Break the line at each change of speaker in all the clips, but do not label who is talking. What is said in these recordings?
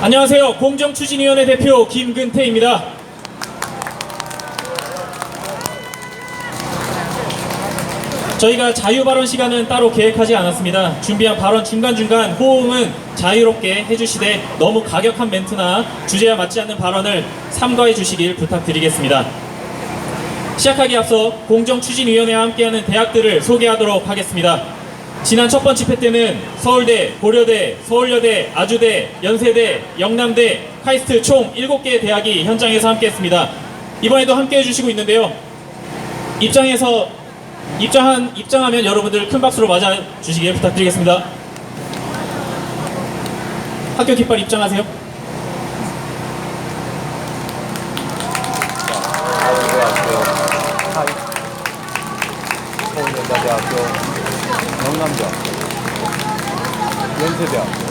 안녕하세요. 공정추진위원회 대표 김근태입니다. 저희가 자유발언 시간은 따로 계획하지 않았습니다. 준비한 발언 중간중간 호응은 자유롭게 해주시되 너무 가격한 멘트나 주제와 맞지 않는 발언을 삼가해 주시길 부탁드리겠습니다. 시작하기에 앞서 공정추진위원회와 함께하는 대학들을 소개하도록 하겠습니다. 지난 첫 번 집회 때는 서울대, 고려대, 서울여대, 아주대, 연세대, 영남대, 카이스트 총 7개의 대학이 현장에서 함께했습니다. 이번에도 함께해 주시고 있는데요. 입장하면 여러분들 큰 박수로 맞아 주시길 부탁드리겠습니다. 학교 깃발 입장하세요.
서울연자대학교, 영남대학교, 연세대학교.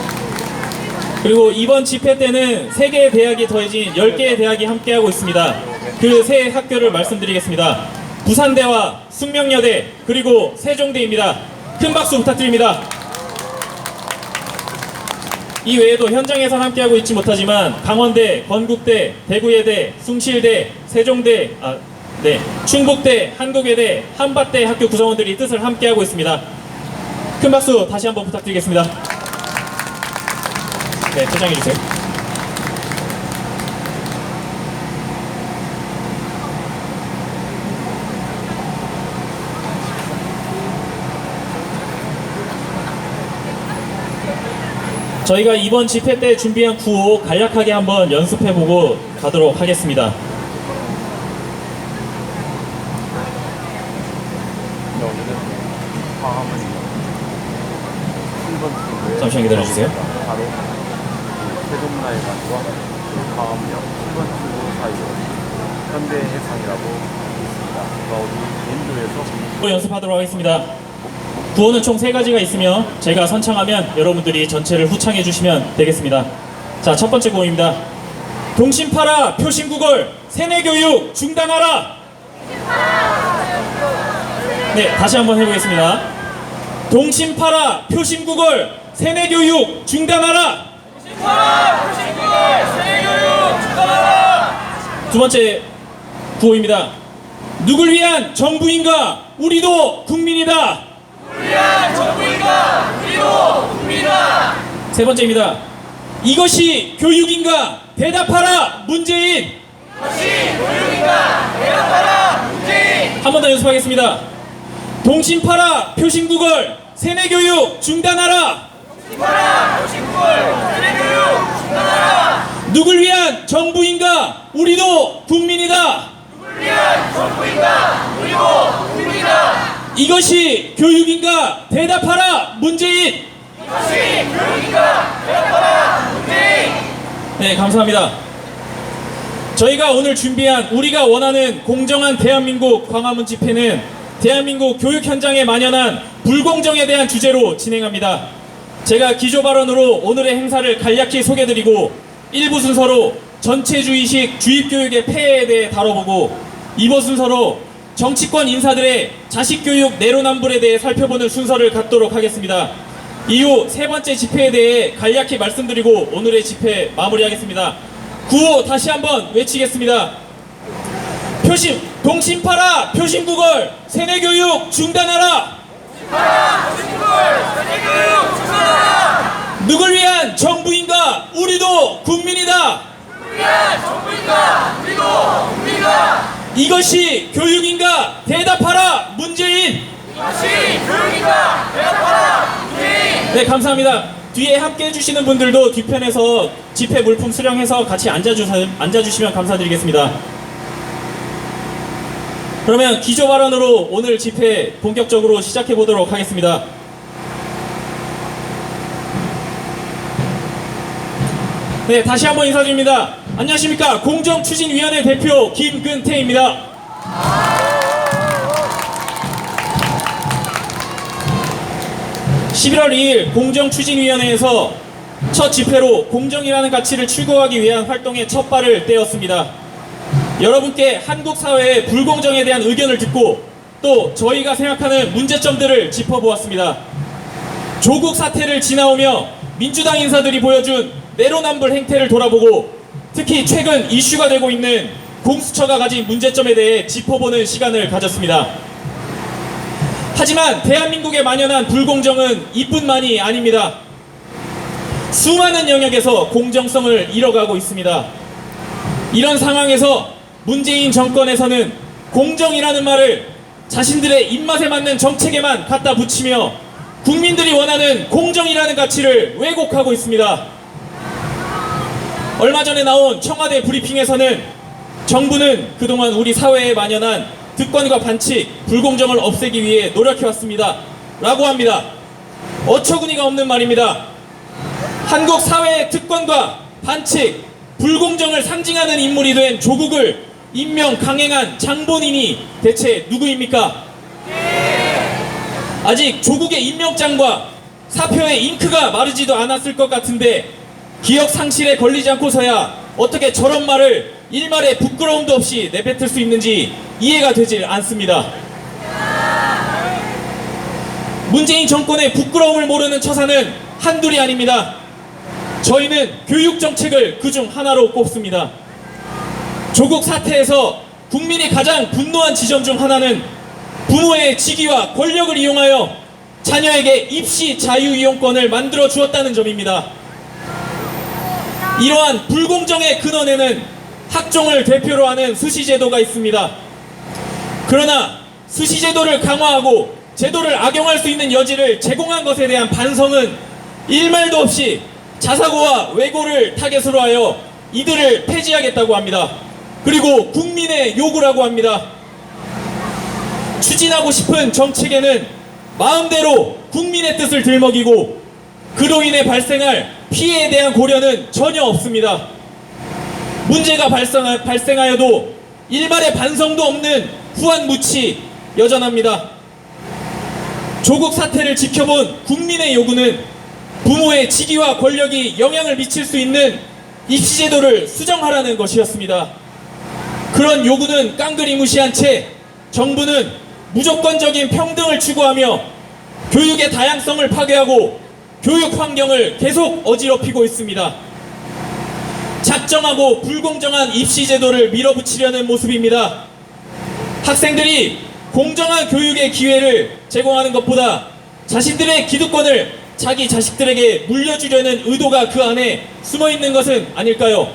그리고 이번 집회 때는 3개의 대학이 더해진 10개의 대학이 함께하고 있습니다. 그 세 학교를 말씀드리겠습니다. 부산대와 숙명여대 그리고 세종대입니다. 큰 박수 부탁드립니다. 이 외에도 현장에서 함께하고 있지 못하지만 강원대, 건국대, 대구예대, 숭실대, 세종대, 충북대, 한국예대, 한밭대 학교 구성원들이 뜻을 함께하고 있습니다. 큰 박수 다시 한번 부탁드리겠습니다. 네, 퇴장해주세요. 저희가 이번 집회 때 준비한 구호 간략하게 한번 연습해보고 가도록 하겠습니다. 잠시만 기다려주세요.
바로 세종문화의 가치와 광화문역 7번 출구 사이로 현대해상이라고 있습니다. 어디 인도에서
연습하도록 하겠습니다. 구호는 총 3가지가 있으며 제가 선창하면 여러분들이 전체를 후창해 주시면 되겠습니다. 자, 첫 번째 구호입니다. 동심파라 표심국얼 세뇌교육 중단하라. 네, 다시 한번 해보겠습니다. 동심파라 표심국얼 세뇌교육 중단하라. 동심파라 표심국얼 세뇌교육 중단하라. 두 번째 구호입니다. 누굴 위한 정부인가? 우리도 국민이다. 정부인가 우리도 국민이다. 세 번째입니다. 이것이 교육인가? 대답하라 문재인. 이것이 교육인가? 대답하라 문재인. 한 번 더 연습하겠습니다. 동심파라 표심국얼 세뇌교육 중단하라. 동심파라 표심국얼 세뇌교육 중단하라. 누굴 위한 정부인가? 우리도 국민이다. 누굴 위한 정부인가? 우리도 국민이다. 이것이 교육인가? 대답하라 문재인. 이것이 교육인가? 대답하라 문재인. 네, 감사합니다. 저희가 오늘 준비한 우리가 원하는 공정한 대한민국 광화문 집회는 대한민국 교육 현장에 만연한 불공정에 대한 주제로 진행합니다. 제가 기조 발언으로 오늘의 행사를 간략히 소개드리고 1부 순서로 전체주의식 주입교육의 폐해에 대해 다뤄보고 2부 순서로 정치권 인사들의 자식교육 내로남불에 대해 살펴보는 순서를 갖도록 하겠습니다. 이후 3번째 집회에 대해 간략히 말씀드리고 오늘의 집회 마무리하겠습니다. 구호 다시 한번 외치겠습니다. 동심파라 표심국얼 세뇌교육 중단하라. 동심파라 표심국얼 세뇌교육 중단하라. 누굴 위한 정부인가? 우리도 국민이다. 누굴 위한 정부인가? 우리도 국민이다. 이것이 교육인가? 대답하라 문재인. 이것이 교육인가? 대답하라 문재인. 네, 감사합니다. 뒤에 함께 해주시는 분들도 뒤편에서 집회 물품 수령해서 같이 앉아주시면 감사드리겠습니다. 그러면 기조 발언으로 오늘 집회 본격적으로 시작해 보도록 하겠습니다. 네, 다시 한번 인사드립니다. 안녕하십니까. 공정추진위원회 대표 김근태입니다. 11월 2일 공정추진위원회에서 첫 집회로 공정이라는 가치를 추구하기 위한 활동의 첫 발을 떼었습니다. 여러분께 한국 사회의 불공정에 대한 의견을 듣고 또 저희가 생각하는 문제점들을 짚어보았습니다. 조국 사태를 지나오며 민주당 인사들이 보여준 내로남불 행태를 돌아보고 특히 최근 이슈가 되고 있는 공수처가 가진 문제점에 대해 짚어보는 시간을 가졌습니다. 하지만 대한민국에 만연한 불공정은 이뿐만이 아닙니다. 수많은 영역에서 공정성을 잃어가고 있습니다. 이런 상황에서 문재인 정권에서는 공정이라는 말을 자신들의 입맛에 맞는 정책에만 갖다 붙이며 국민들이 원하는 공정이라는 가치를 왜곡하고 있습니다. 얼마 전에 나온 청와대 브리핑에서는 정부는 그동안 우리 사회에 만연한 특권과 반칙, 불공정을 없애기 위해 노력해왔습니다. 라고 합니다. 어처구니가 없는 말입니다. 한국 사회의 특권과 반칙, 불공정을 상징하는 인물이 된 조국을 임명 강행한 장본인이 대체 누구입니까? 아직 조국의 임명장과 사표의 잉크가 마르지도 않았을 것 같은데 기억 상실에 걸리지 않고서야 어떻게 저런 말을 일말의 부끄러움도 없이 내뱉을 수 있는지 이해가 되질 않습니다. 문재인 정권의 부끄러움을 모르는 처사는 한둘이 아닙니다. 저희는 교육정책을 그중 하나로 꼽습니다. 조국 사태에서 국민이 가장 분노한 지점 중 하나는 부모의 직위와 권력을 이용하여 자녀에게 입시 자유이용권을 만들어 주었다는 점입니다. 이러한 불공정의 근원에는 학종을 대표로 하는 수시제도가 있습니다. 그러나 수시제도를 강화하고 제도를 악용할 수 있는 여지를 제공한 것에 대한 반성은 일말도 없이 자사고와 외고를 타겟으로 하여 이들을 폐지하겠다고 합니다. 그리고 국민의 요구라고 합니다. 추진하고 싶은 정책에는 마음대로 국민의 뜻을 들먹이고 그로 인해 발생할 피해에 대한 고려는 전혀 없습니다. 문제가 발생하여도 일말의 반성도 없는 후한무치 여전합니다. 조국 사태를 지켜본 국민의 요구는 부모의 직위와 권력이 영향을 미칠 수 있는 입시제도를 수정하라는 것이었습니다. 그런 요구는 깡그리 무시한 채 정부는 무조건적인 평등을 추구하며 교육의 다양성을 파괴하고 교육 환경을 계속 어지럽히고 있습니다. 작정하고 불공정한 입시제도를 밀어붙이려는 모습입니다. 학생들이 공정한 교육의 기회를 제공하는 것보다 자신들의 기득권을 자기 자식들에게 물려주려는 의도가 그 안에 숨어있는 것은 아닐까요?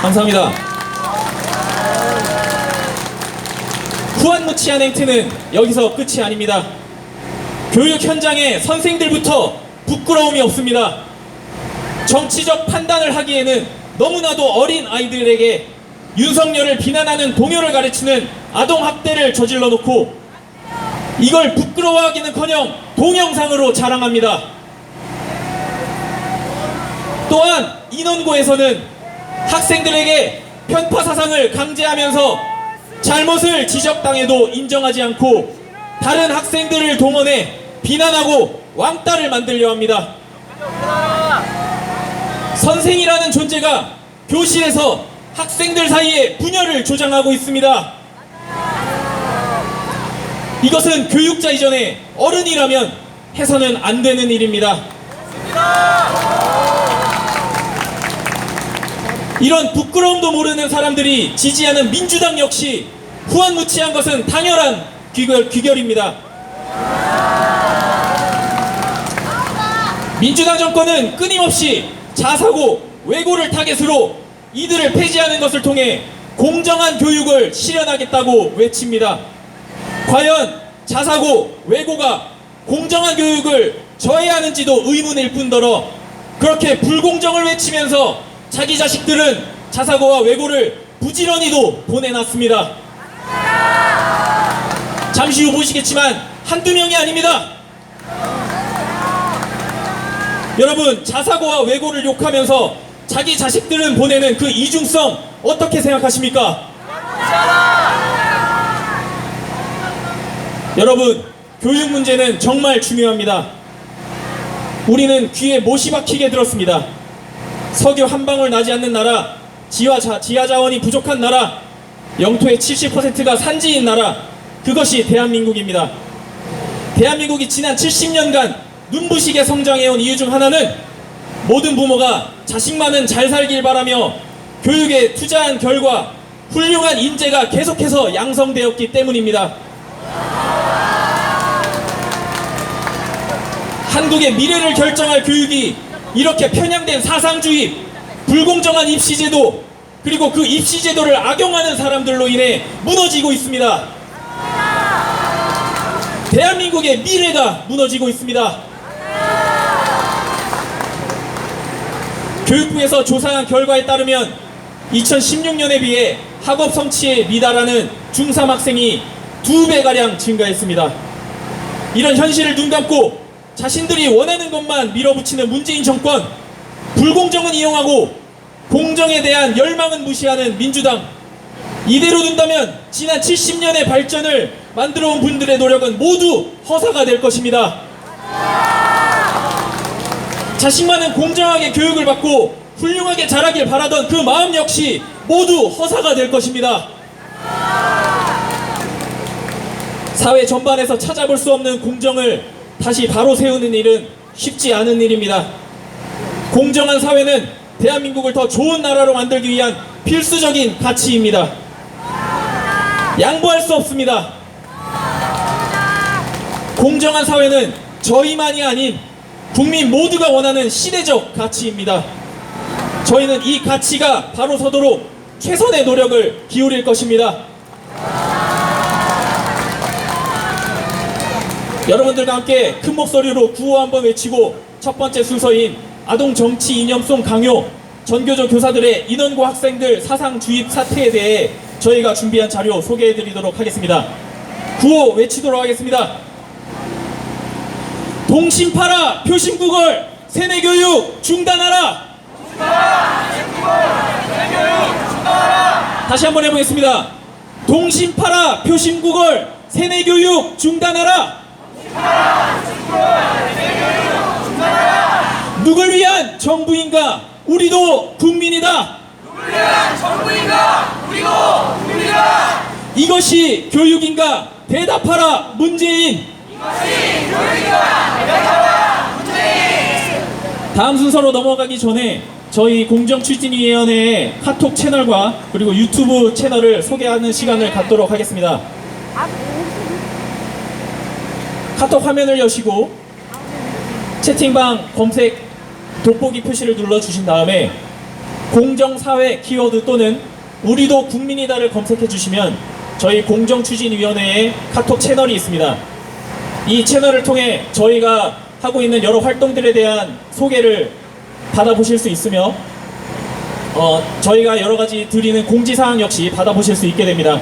감사합니다. 후한무치한 행태는 여기서 끝이 아닙니다. 교육 현장에 선생들부터 부끄러움이 없습니다. 정치적 판단을 하기에는 너무나도 어린 아이들에게 윤석열을 비난하는 동요를 가르치는 아동학대를 저질러 놓고 이걸 부끄러워하기는커녕 동영상으로 자랑합니다. 또한 인원고에서는 학생들에게 편파 사상을 강제하면서 잘못을 지적당해도 인정하지 않고 다른 학생들을 동원해 비난하고 왕따를 만들려 합니다. 선생이라는 존재가 교실에서 학생들 사이에 분열을 조장하고 있습니다. 이것은 교육자 이전에 어른이라면 해서는 안 되는 일입니다. 이런 부끄러움도 모르는 사람들이 지지하는 민주당 역시 후한무치한 것은 당연한 귀결입니다. 민주당 정권은 끊임없이 자사고, 외고를 타겟으로 이들을 폐지하는 것을 통해 공정한 교육을 실현하겠다고 외칩니다. 과연 자사고, 외고가 공정한 교육을 저해하는지도 의문일 뿐더러 그렇게 불공정을 외치면서 자기 자식들은 자사고와 외고를 부지런히도 보내놨습니다. 잠시 후 보시겠지만 한두 명이 아닙니다. 여러분, 자사고와 외고를 욕하면서 자기 자식들은 보내는 그 이중성 어떻게 생각하십니까? 여러분, 교육 문제는 정말 중요합니다. 우리는 귀에 못이 박히게 들었습니다. 석유 한 방울 나지 않는 나라, 지하 자원이 부족한 나라, 영토의 70%가 산지인 나라, 그것이 대한민국입니다. 대한민국이 지난 70년간 눈부시게 성장해온 이유 중 하나는 모든 부모가 자식만은 잘 살길 바라며 교육에 투자한 결과 훌륭한 인재가 계속해서 양성되었기 때문입니다. 한국의 미래를 결정할 교육이 이렇게 편향된 사상주의, 불공정한 입시제도, 그리고 그 입시제도를 악용하는 사람들로 인해 무너지고 있습니다. 대한민국의 미래가 무너지고 있습니다. 교육부에서 조사한 결과에 따르면 2016년에 비해 학업 성취에 미달하는 중3 학생이 2배가량 증가했습니다. 이런 현실을 눈감고 자신들이 원하는 것만 밀어붙이는 문재인 정권, 불공정은 이용하고 공정에 대한 열망은 무시하는 민주당, 이대로 둔다면 지난 70년의 발전을 만들어온 분들의 노력은 모두 허사가 될 것입니다. 자식만은 공정하게 교육을 받고 훌륭하게 자라길 바라던 그 마음 역시 모두 허사가 될 것입니다. 사회 전반에서 찾아볼 수 없는 공정을 다시 바로 세우는 일은 쉽지 않은 일입니다. 공정한 사회는 대한민국을 더 좋은 나라로 만들기 위한 필수적인 가치입니다. 양보할 수 없습니다. 공정한 사회는 저희만이 아닌 국민 모두가 원하는 시대적 가치입니다. 저희는 이 가치가 바로 서도록 최선의 노력을 기울일 것입니다. 여러분들과 함께 큰 목소리로 구호 한번 외치고 첫 번째 순서인 아동 정치 이념송 강요, 전교조 교사들의 인원고 학생들 사상 주입 사태에 대해 저희가 준비한 자료 소개해 드리도록 하겠습니다. 구호 외치도록 하겠습니다. 동심파라 표심국을 세뇌교육 중단하라. 다시 한번 해보겠습니다. 동심파라 표심국을 세뇌교육 중단하라. 누굴 위한 정부인가? 우리도 국민이다.
누굴 위한 정부인가? 우리도 국민이다.
이것이 교육인가? 대답하라 문재인.
이것이 교육인가? 대답하라 문재인.
다음 순서로 넘어가기 전에 저희 공정추진위원회의 카톡 채널과 그리고 유튜브 채널을 소개하는 시간을 갖도록 하겠습니다. 카톡 화면을 여시고 채팅방 검색 돋보기 표시를 눌러주신 다음에 공정사회 키워드 또는 우리도 국민이다를 검색해 주시면 저희 공정추진위원회의 카톡 채널이 있습니다. 이 채널을 통해 저희가 하고 있는 여러 활동들에 대한 소개를 받아보실 수 있으며 저희가 여러가지 드리는 공지사항 역시 받아보실 수 있게 됩니다.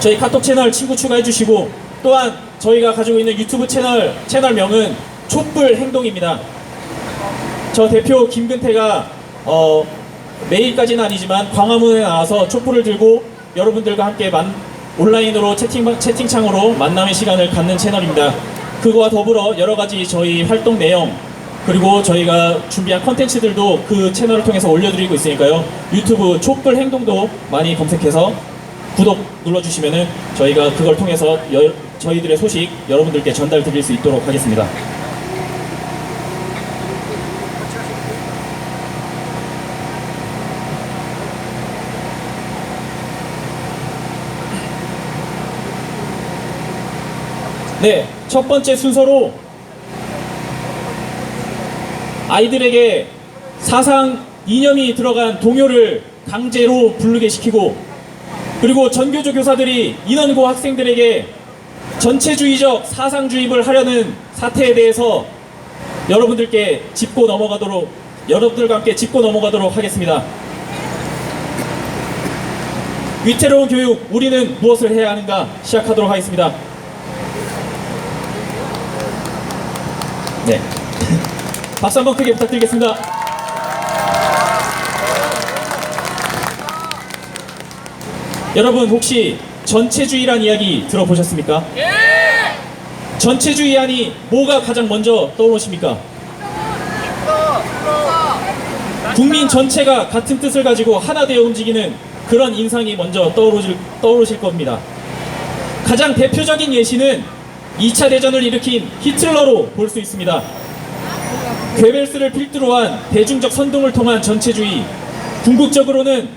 저희 카톡 채널 친구 추가해 주시고 또한 저희가 가지고 있는 유튜브 채널명은 촛불행동입니다. 저 대표 김근태가 매일까지는 아니지만 광화문에 나와서 촛불을 들고 여러분들과 함께 온라인으로 채팅창으로 만남의 시간을 갖는 채널입니다. 그거와 더불어 여러가지 저희 활동 내용 그리고 저희가 준비한 컨텐츠들도 그 채널을 통해서 올려드리고 있으니까요. 유튜브 촛불행동도 많이 검색해서 구독 눌러주시면은 저희가 그걸 통해서 저희들의 소식 여러분들께 전달 드릴 수 있도록 하겠습니다. 네, 첫 번째 순서로 아이들에게 사상 이념이 들어간 동요를 강제로 부르게 시키고 그리고 전교조 교사들이 인원고 학생들에게 전체주의적 사상주입을 하려는 사태에 대해서 여러분들과 함께 짚고 넘어가도록 하겠습니다. 위태로운 교육, 우리는 무엇을 해야 하는가 시작하도록 하겠습니다. 네. 박수 한번 크게 부탁드리겠습니다. 여러분 혹시 전체주의란 이야기 들어보셨습니까?
예!
전체주의 하니 뭐가 가장 먼저 떠오르십니까? 국민 전체가 같은 뜻을 가지고 하나 되어 움직이는 그런 인상이 먼저 떠오르실 겁니다. 가장 대표적인 예시는 2차 대전을 일으킨 히틀러로 볼 수 있습니다. 괴벨스를 필두로 한 대중적 선동을 통한 전체주의, 궁극적으로는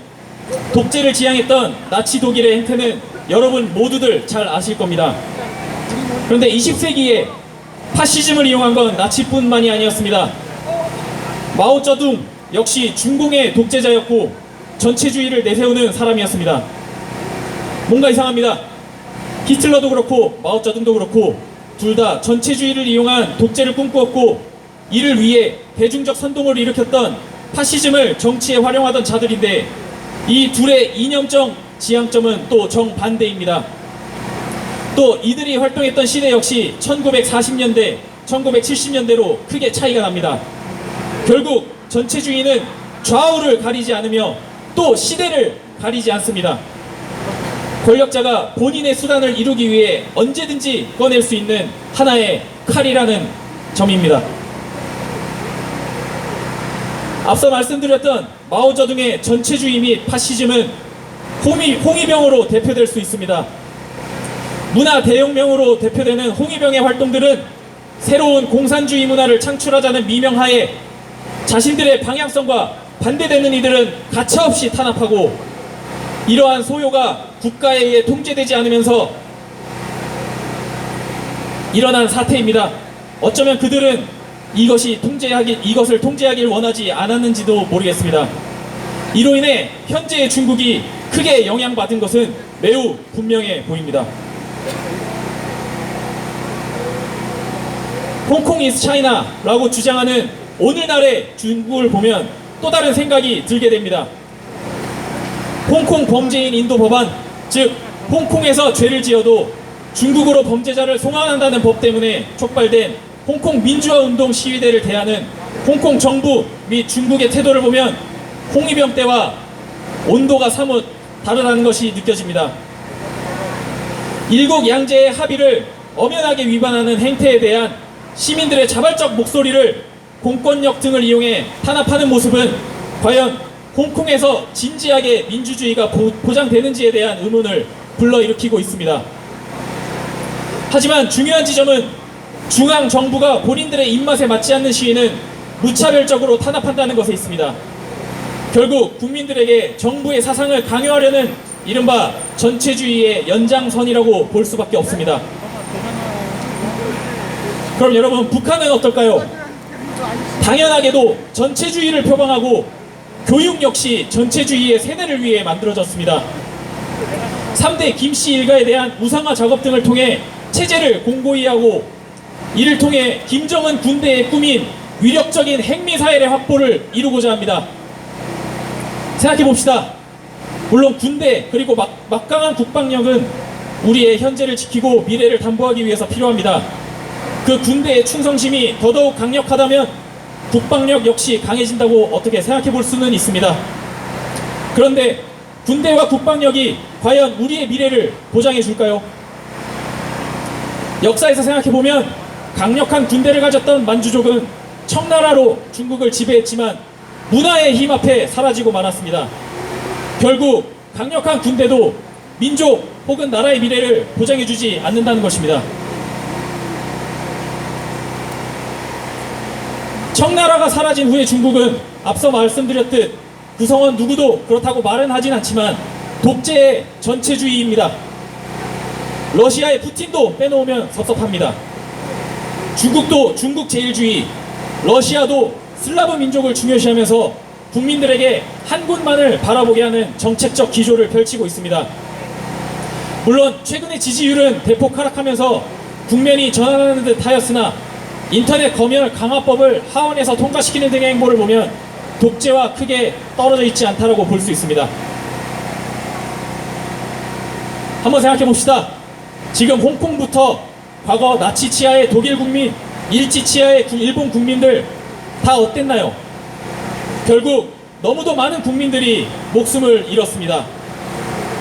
독재를 지향했던 나치 독일의 행태는 여러분 모두들 잘 아실 겁니다. 그런데 20세기에 파시즘을 이용한 건 나치뿐만이 아니었습니다. 마오쩌둥 역시 중공의 독재자였고 전체주의를 내세우는 사람이었습니다. 뭔가 이상합니다. 히틀러도 그렇고 마오쩌둥도 그렇고 둘 다 전체주의를 이용한 독재를 꿈꾸었고 이를 위해 대중적 선동을 일으켰던 파시즘을 정치에 활용하던 자들인데 이 둘의 이념적 지향점은 또 정반대입니다. 또 이들이 활동했던 시대 역시 1940년대, 1970년대로 크게 차이가 납니다. 결국 전체주의는 좌우를 가리지 않으며 또 시대를 가리지 않습니다. 권력자가 본인의 수단을 이루기 위해 언제든지 꺼낼 수 있는 하나의 칼이라는 점입니다. 앞서 말씀드렸던 마오쩌둥의 전체주의 및 파시즘은 홍위병으로 대표될 수 있습니다. 문화 대혁명으로 대표되는 홍위병의 활동들은 새로운 공산주의 문화를 창출하자는 미명하에 자신들의 방향성과 반대되는 이들은 가차없이 탄압하고 이러한 소요가 국가에 의해 통제되지 않으면서 일어난 사태입니다. 어쩌면 그들은 이것을 통제하길 원하지 않았는지도 모르겠습니다. 이로 인해 현재의 중국이 크게 영향받은 것은 매우 분명해 보입니다. 홍콩 is China라고 주장하는 오늘날의 중국을 보면 또 다른 생각이 들게 됩니다. 홍콩 범죄인 인도 법안, 즉 홍콩에서 죄를 지어도 중국으로 범죄자를 송환한다는 법 때문에 촉발된 홍콩 민주화 운동 시위대를 대하는 홍콩 정부 및 중국의 태도를 보면 홍위병 때와 온도가 사뭇 다르다는 것이 느껴집니다. 일국 양제의 합의를 엄연하게 위반하는 행태에 대한 시민들의 자발적 목소리를 공권력 등을 이용해 탄압하는 모습은 과연 홍콩에서 진지하게 민주주의가 보장되는지에 대한 의문을 불러일으키고 있습니다. 하지만 중요한 지점은 중앙정부가 본인들의 입맛에 맞지 않는 시위는 무차별적으로 탄압한다는 것에 있습니다. 결국 국민들에게 정부의 사상을 강요하려는 이른바 전체주의의 연장선이라고 볼 수밖에 없습니다. 그럼 여러분, 북한은 어떨까요? 당연하게도 전체주의를 표방하고 교육 역시 전체주의의 세대를 위해 만들어졌습니다. 3대 김씨 일가에 대한 우상화 작업 등을 통해 체제를 공고히 하고 이를 통해 김정은 군대의 꿈인 위력적인 핵미사일의 확보를 이루고자 합니다. 생각해봅시다. 물론 군대 그리고 막강한 국방력은 우리의 현재를 지키고 미래를 담보하기 위해서 필요합니다. 그 군대의 충성심이 더더욱 강력하다면 국방력 역시 강해진다고 어떻게 생각해 볼 수는 있습니다. 그런데 군대와 국방력이 과연 우리의 미래를 보장해 줄까요? 역사에서 생각해 보면 강력한 군대를 가졌던 만주족은 청나라로 중국을 지배했지만 문화의 힘 앞에 사라지고 말았습니다. 결국 강력한 군대도 민족 혹은 나라의 미래를 보장해 주지 않는다는 것입니다. 청나라가 사라진 후에 중국은 앞서 말씀드렸듯 구성원 누구도 그렇다고 말은 하진 않지만 독재의 전체주의입니다. 러시아의 푸틴도 빼놓으면 섭섭합니다. 중국도 중국 제일주의, 러시아도 슬라브 민족을 중요시하면서 국민들에게 한 곳만을 바라보게 하는 정책적 기조를 펼치고 있습니다. 물론 최근의 지지율은 대폭 하락하면서 국면이 전환하는 듯 하였으나 인터넷 검열 강화법을 하원에서 통과시키는 등의 행보를 보면 독재와 크게 떨어져 있지 않다고 볼 수 있습니다. 한번 생각해 봅시다. 지금 홍콩부터 과거 나치 치하의 독일 국민, 일제 치하의 일본 국민들 다 어땠나요? 결국 너무도 많은 국민들이 목숨을 잃었습니다.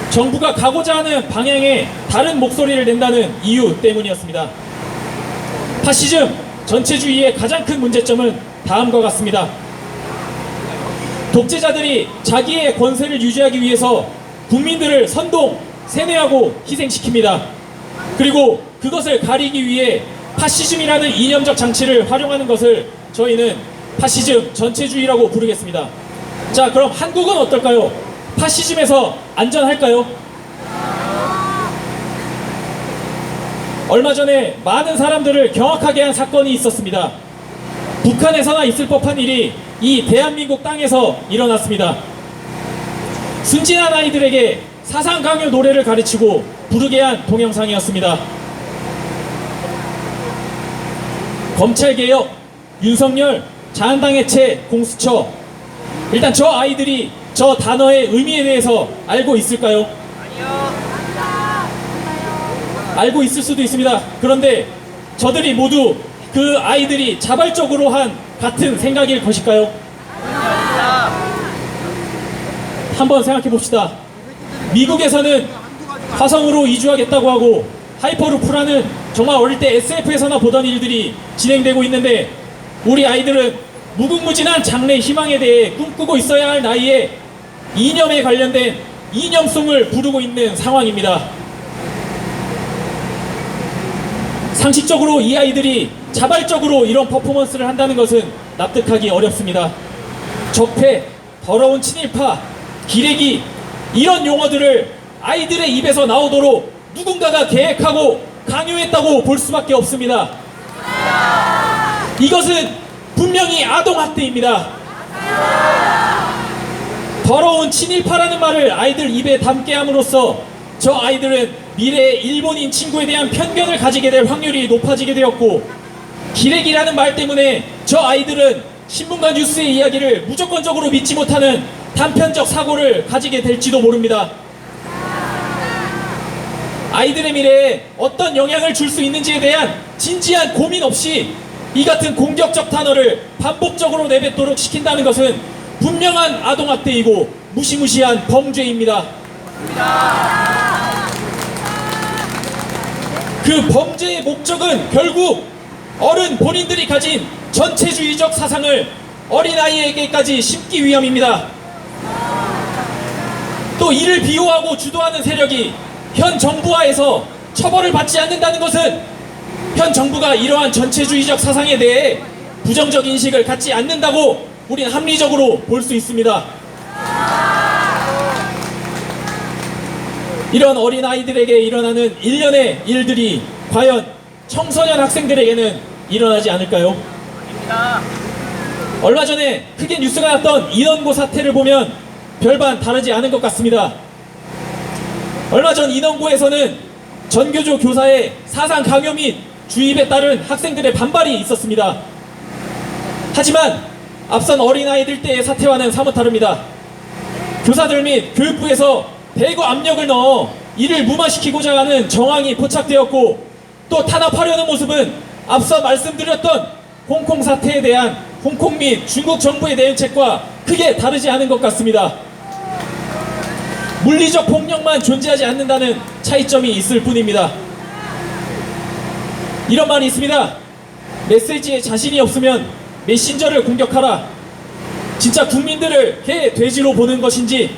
정부가 가고자 하는 방향에 다른 목소리를 낸다는 이유 때문이었습니다. 파시즘, 전체주의의 가장 큰 문제점은 다음과 같습니다. 독재자들이 자기의 권세를 유지하기 위해서 국민들을 선동, 세뇌하고 희생시킵니다. 그리고 그것을 가리기 위해 파시즘이라는 이념적 장치를 활용하는 것을 저희는 파시즘 전체주의라고 부르겠습니다. 자, 그럼 한국은 어떨까요? 파시즘에서 안전할까요? 얼마 전에 많은 사람들을 경악하게 한 사건이 있었습니다. 북한에서나 있을 법한 일이 이 대한민국 땅에서 일어났습니다. 순진한 아이들에게 사상 강요 노래를 가르치고 부르게 한 동영상이었습니다. 검찰개혁, 윤석열, 자한당 해체, 공수처. 일단 저 아이들이 저 단어의 의미에 대해서 알고 있을까요? 알고 있을 수도 있습니다. 그런데 저들이 모두 그 아이들이 자발적으로 한 같은 생각일 것일까요? 한번 생각해 봅시다. 미국에서는 화성으로 이주하겠다고 하고 하이퍼루프라는 정말 어릴 때 SF에서나 보던 일들이 진행되고 있는데 우리 아이들은 무궁무진한 장래 희망에 대해 꿈꾸고 있어야 할 나이에 이념에 관련된 이념송을 부르고 있는 상황입니다. 상식적으로 이 아이들이 자발적으로 이런 퍼포먼스를 한다는 것은 납득하기 어렵습니다. 적폐, 더러운 친일파, 기레기 이런 용어들을 아이들의 입에서 나오도록 누군가가 계획하고 강요했다고 볼 수밖에 없습니다. 이것은 분명히 아동학대입니다. 더러운 친일파라는 말을 아이들 입에 담게 함으로써 저 아이들은 미래의 일본인 친구에 대한 편견을 가지게 될 확률이 높아지게 되었고, 기레기라는 말 때문에 저 아이들은 신문과 뉴스의 이야기를 무조건적으로 믿지 못하는 단편적 사고를 가지게 될지도 모릅니다. 아이들의 미래에 어떤 영향을 줄 수 있는지에 대한 진지한 고민 없이 이 같은 공격적 단어를 반복적으로 내뱉도록 시킨다는 것은 분명한 아동학대이고 무시무시한 범죄입니다. 그 범죄의 목적은 결국 어른 본인들이 가진 전체주의적 사상을 어린아이에게까지 심기 위함입니다. 또 이를 비호하고 주도하는 세력이 현 정부하에서 처벌을 받지 않는다는 것은 현 정부가 이러한 전체주의적 사상에 대해 부정적 인식을 갖지 않는다고 우리는 합리적으로 볼 수 있습니다. 이런 어린아이들에게 일어나는 일련의 일들이 과연 청소년 학생들에게는 일어나지 않을까요? 얼마 전에 크게 뉴스가 났던 인원고 사태를 보면 별반 다르지 않은 것 같습니다. 얼마 전 인원고에서는 전교조 교사의 사상 강요 및 주입에 따른 학생들의 반발이 있었습니다. 하지만 앞선 어린아이들 때의 사태와는 사뭇 다릅니다. 교사들 및 교육부에서 대거 압력을 넣어 이를 무마시키고자 하는 정황이 포착되었고, 또 탄압하려는 모습은 앞서 말씀드렸던 홍콩 사태에 대한 홍콩 및 중국 정부의 대응책과 크게 다르지 않은 것 같습니다. 물리적 폭력만 존재하지 않는다는 차이점이 있을 뿐입니다. 이런 말이 있습니다. 메시지에 자신이 없으면 메신저를 공격하라. 진짜 국민들을 개, 돼지로 보는 것인지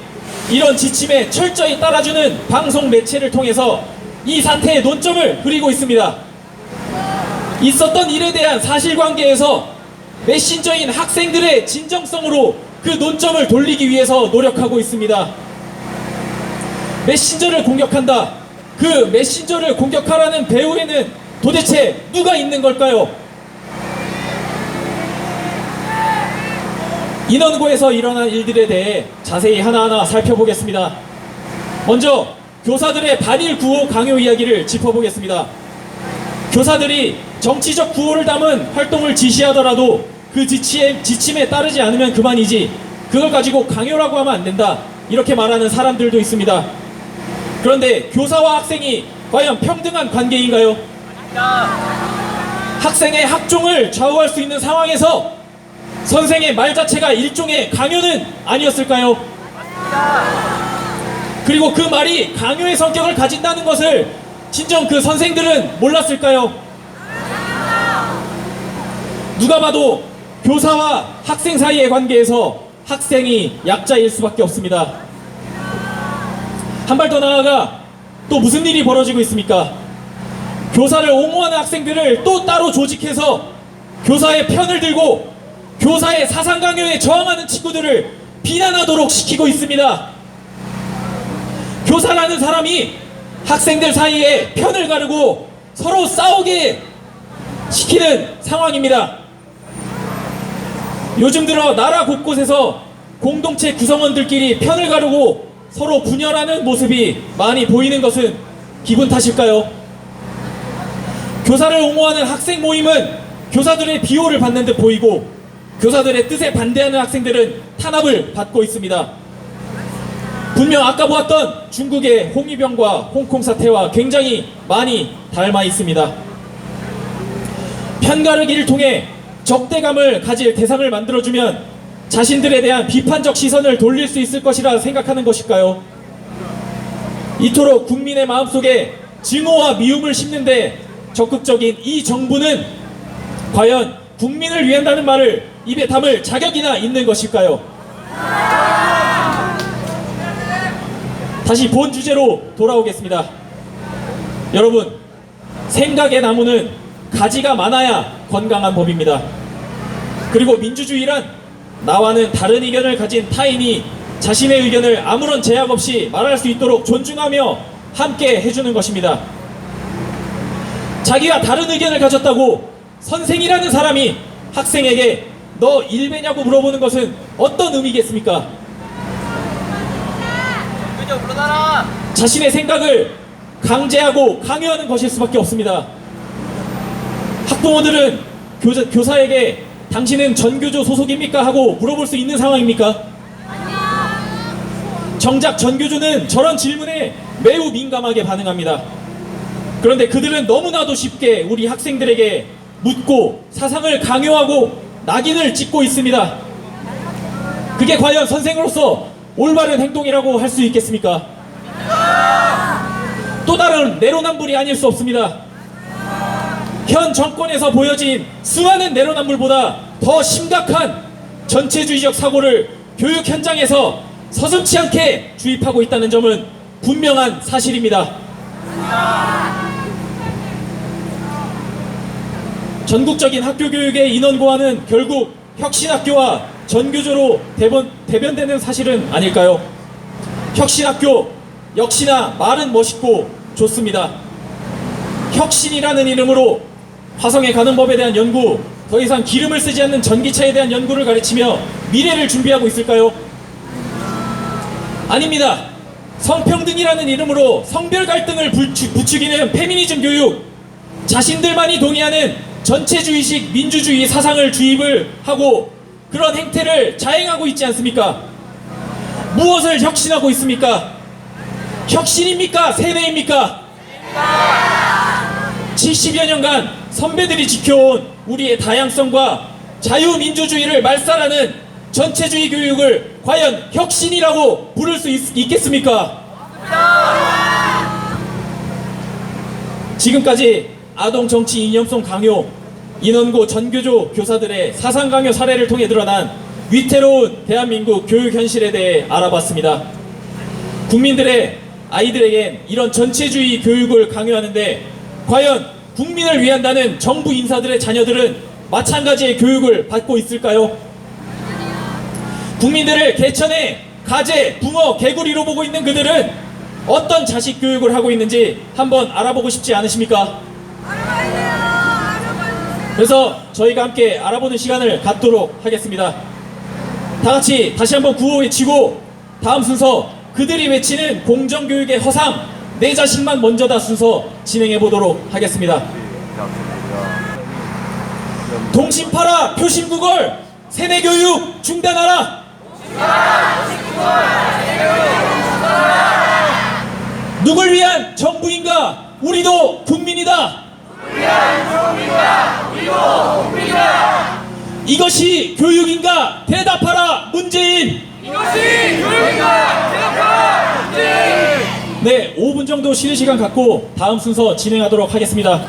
이런 지침에 철저히 따라주는 방송 매체를 통해서 이 사태의 논점을 그리고 있습니다. 있었던 일에 대한 사실관계에서 메신저인 학생들의 진정성으로 그 논점을 돌리기 위해서 노력하고 있습니다. 메신저를 공격한다. 그 메신저를 공격하라는 배후에는 도대체 누가 있는 걸까요? 인원고에서 일어난 일들에 대해 자세히 하나하나 살펴보겠습니다. 먼저 교사들의 반일 구호 강요 이야기를 짚어보겠습니다. 교사들이 정치적 구호를 담은 활동을 지시하더라도 그 지침에 따르지 않으면 그만이지 그걸 가지고 강요라고 하면 안 된다, 이렇게 말하는 사람들도 있습니다. 그런데 교사와 학생이 과연 평등한 관계인가요? 학생의 학종을 좌우할 수 있는 상황에서 선생의 말 자체가 일종의 강요는 아니었을까요? 그리고 그 말이 강요의 성격을 가진다는 것을 진정 그 선생들은 몰랐을까요? 누가 봐도 교사와 학생 사이의 관계에서 학생이 약자일 수밖에 없습니다. 한 발 더 나아가 또 무슨 일이 벌어지고 있습니까? 교사를 옹호하는 학생들을 또 따로 조직해서 교사의 편을 들고 교사의 사상 강요에 저항하는 친구들을 비난하도록 시키고 있습니다. 교사라는 사람이 학생들 사이에 편을 가르고 서로 싸우게 시키는 상황입니다. 요즘 들어 나라 곳곳에서 공동체 구성원들끼리 편을 가르고 서로 분열하는 모습이 많이 보이는 것은 기분 탓일까요? 교사를 옹호하는 학생 모임은 교사들의 비호를 받는 듯 보이고 교사들의 뜻에 반대하는 학생들은 탄압을 받고 있습니다. 분명 아까 보았던 중국의 홍위병과 홍콩 사태와 굉장히 많이 닮아 있습니다. 편가르기를 통해 적대감을 가질 대상을 만들어주면 자신들에 대한 비판적 시선을 돌릴 수 있을 것이라 생각하는 것일까요? 이토록 국민의 마음속에 증오와 미움을 심는데 적극적인 이 정부는 과연 국민을 위한다는 말을 입에 담을 자격이나 있는 것일까요? 다시 본 주제로 돌아오겠습니다. 여러분, 생각의 나무는 가지가 많아야 건강한 법입니다. 그리고 민주주의란 나와는 다른 의견을 가진 타인이 자신의 의견을 아무런 제약 없이 말할 수 있도록 존중하며 함께 해주는 것입니다. 자기와 다른 의견을 가졌다고 선생이라는 사람이 학생에게 너 일배냐고 물어보는 것은 어떤 의미겠습니까? 자신의 생각을 강제하고 강요하는 것일 수밖에 없습니다. 학부모들은 교사에게 당신은 전교조 소속입니까? 하고 물어볼 수 있는 상황입니까? 정작 전교조는 저런 질문에 매우 민감하게 반응합니다. 그런데 그들은 너무나도 쉽게 우리 학생들에게 묻고 사상을 강요하고 낙인을 찍고 있습니다. 그게 과연 선생으로서 올바른 행동이라고 할 수 있겠습니까? 또 다른 내로남불이 아닐 수 없습니다. 현 정권에서 보여진 수많은 내로남불보다 더 심각한 전체주의적 사고를 교육 현장에서 서슴지 않게 주입하고 있다는 점은 분명한 사실입니다. 전국적인 학교 교육의 인원 고하는 결국 혁신학교와 전교조로 대변되는 사실은 아닐까요? 혁신학교 역시나 말은 멋있고 좋습니다. 혁신이라는 이름으로 화성에 가는 법에 대한 연구, 더 이상 기름을 쓰지 않는 전기차에 대한 연구를 가르치며 미래를 준비하고 있을까요? 아닙니다. 성평등이라는 이름으로 성별 갈등을 부추기는 페미니즘 교육, 자신들만이 동의하는 전체주의식 민주주의 사상을 주입을 하고 그런 행태를 자행하고 있지 않습니까? 무엇을 혁신하고 있습니까? 혁신입니까? 세뇌입니까? 70여 년간 선배들이 지켜온 우리의 다양성과 자유민주주의를 말살하는 전체주의 교육을 과연 혁신이라고 부를 수 있겠습니까? 지금까지 아동정치 이념성 강요, 인원고 전교조 교사들의 사상 강요 사례를 통해 드러난 위태로운 대한민국 교육 현실에 대해 알아봤습니다. 국민들의 아이들에겐 이런 전체주의 교육을 강요하는데 과연 국민을 위한다는 정부 인사들의 자녀들은 마찬가지의 교육을 받고 있을까요? 국민들을 개천에 가재, 붕어, 개구리로 보고 있는 그들은 어떤 자식 교육을 하고 있는지 한번 알아보고 싶지 않으십니까? 그래서 저희가 함께 알아보는 시간을 갖도록 하겠습니다. 다같이 다시 한번 구호 외치고 다음 순서 그들이 외치는 공정교육의 허상 내 자식만 먼저다 순서 진행해 보도록 하겠습니다. 동심파라 표심국얼 세뇌교육 중단하라. 누굴 위한 정부인가? 우리도 국민이다. 이것이 교육인가? 대답하라 문재인. 네, 5분 정도 쉬는 시간 갖고 다음 순서 진행하도록 하겠습니다.